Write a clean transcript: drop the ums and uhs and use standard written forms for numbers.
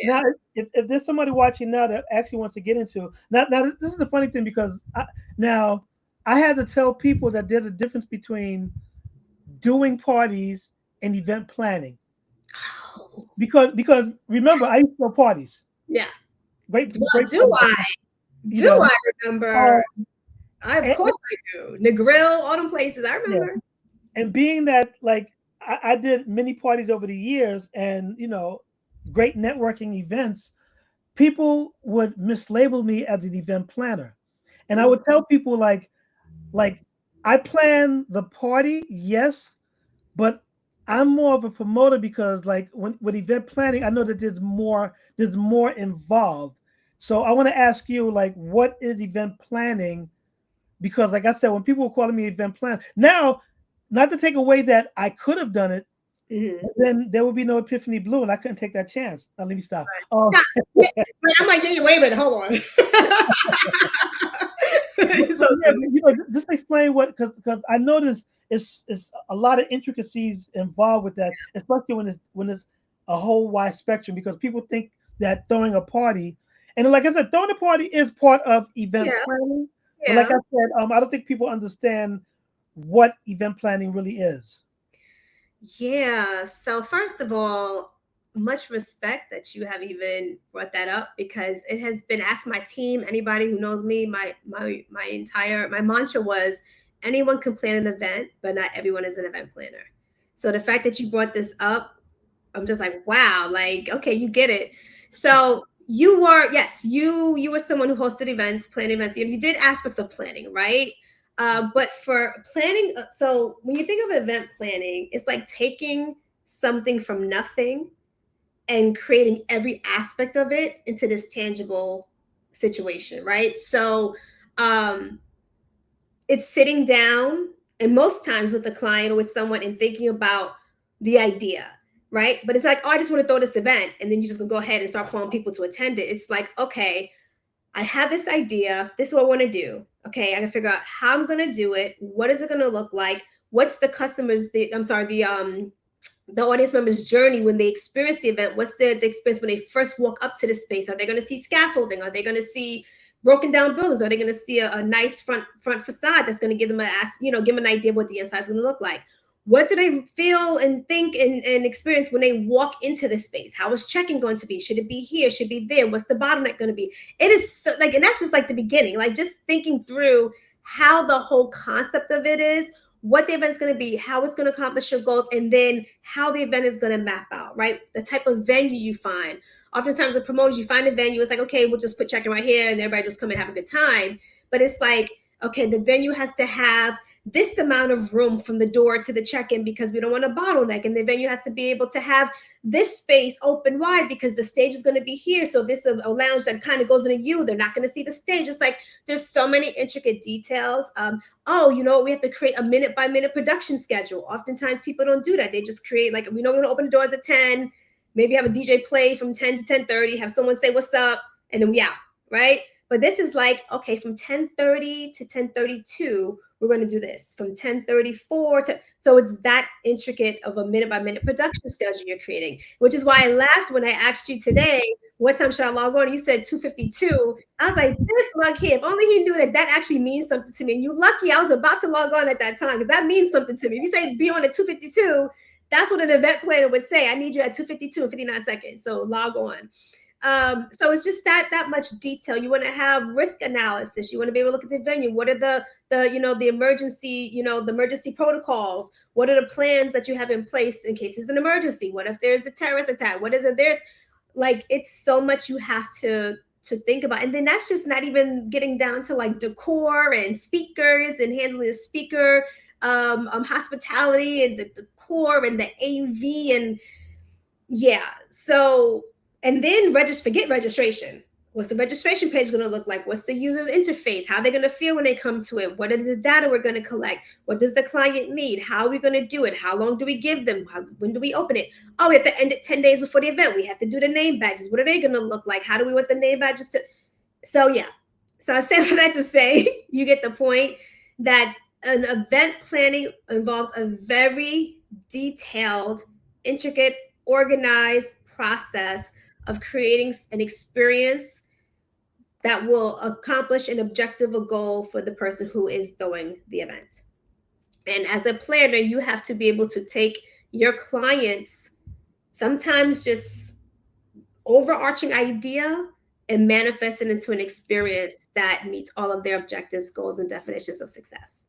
now if there's somebody watching now that actually wants to get into now this is the funny thing because now I had to tell people that there's a difference between doing parties and event planning Oh, because remember I used to throw parties, yeah. Well, great parties, you do know. I remember? Um, Of and, course I do. The grill, all them places. I yeah, remember. and being that like I did many parties over the years, and great networking events, people would mislabel me as an event planner, and I Mm. would tell people like I plan the party, yes, but I'm more of a promoter because like when with event planning, I know that there's more involved. So I want to ask you like what is event planning? Because like I said, when people were calling me event planner, now not to take away that I could have done it, Mhm. but then there would be no Epiphany Blue, and I couldn't take that chance. Now let me stop. Yeah, wait, I'm like, yeah, wait a minute, hold on. But So yeah, silly. just explain what because I noticed it's a lot of intricacies involved with that, especially when it's a whole wide spectrum. Because people think that throwing a party, and like I said, throwing a party is part of event Yeah, planning. But like yeah. I said, I don't think people understand what event planning really is. Yeah. So first of all, much respect that you have even brought that up because it has been asked my team, anybody who knows me, my mantra was anyone can plan an event, but not everyone is an event planner. So the fact that you brought this up, I'm just like, wow, like, okay, you get it. So you were, yes, you were someone who hosted events, planned events. You did aspects of planning, right? But for planning, so when you think of event planning, it's like taking something from nothing and creating every aspect of it into this tangible situation, right? So um, it's sitting down and most times with a client or with someone and thinking about the idea, right? But it's like, oh, I just want to throw this event, and then you just gonna go ahead and start calling people to attend it. It's like, okay, I have this idea, this is what I want to do. Okay, I can figure out how I'm gonna do it, what is it gonna look like, what's the customer's the audience member's journey when they experience the event. What's the experience when they first walk up to the space? Are they going to see scaffolding? Are they going to see broken down buildings? Are they going to see a nice front facade that's going to give them give them an idea of what the inside is going to look like? What do they feel and think and experience when they walk into the space? How is check-in going to be? Should it be here? Should it be there? What's the bottleneck going to be? It is so, like, and that's just like the beginning, like just thinking through how the whole concept of it is, what the event's going to be, how it's going to accomplish your goals, and then how the event is going to map out, right? The type of venue you find. Oftentimes, the promoters, you find a venue, it's like, okay, we'll just put check-in right here and everybody just come and have a good time. But it's like, okay, the venue has to have this amount of room from the door to the check-in because we don't want a bottleneck. And the venue has to be able to have this space open wide because the stage is going to be here. So this is a lounge that kind of goes into you. They're not going to see the stage. It's like there's so many intricate details. Oh, we have to create a minute by minute production schedule. Oftentimes people don't do that. They just create, like, we know we're going to open the doors at 10, maybe have a DJ play from 10 to 10:30, have someone say what's up, and then we out, right? But this is like, okay, from 10:30 to 10:32, we're going to do this. From 10:34 to, so it's that intricate of a minute by minute production schedule you're creating, which is why I laughed when I asked you today, what time should I log on? You said 2:52. I was like, this monkey, if only he knew that that actually means something to me. And you lucky I was about to log on at that time because that means something to me. If you say be on at 2:52, that's what an event planner would say. I need you at 2:52 and 59 seconds. So log on. So it's just that much detail. You want to have risk analysis. You want to be able to look at the venue. What are the emergency, the emergency protocols? What are the plans that you have in place in case there's an emergency? What if there's a terrorist attack? What is it? There's like, it's so much you have to think about. And then that's just not even getting down to like decor and speakers and handling the speaker, hospitality and the decor and the AV and yeah. So, and then forget registration. What's the registration page going to look like? What's the user's interface? How are they going to feel when they come to it? What is the data we're going to collect? What does the client need? How are we going to do it? How long do we give them? When do we open it? Oh, we have to end it 10 days before the event. We have to do the name badges. What are they going to look like? How do we want the name badges to? So, yeah. So I say all that to say, you get the point that an event planning involves a very detailed, intricate, organized process of creating an experience that will accomplish an objective, a goal for the person who is throwing the event. And as a planner, you have to be able to take your clients' sometimes just overarching idea and manifest it into an experience that meets all of their objectives, goals, and definitions of success.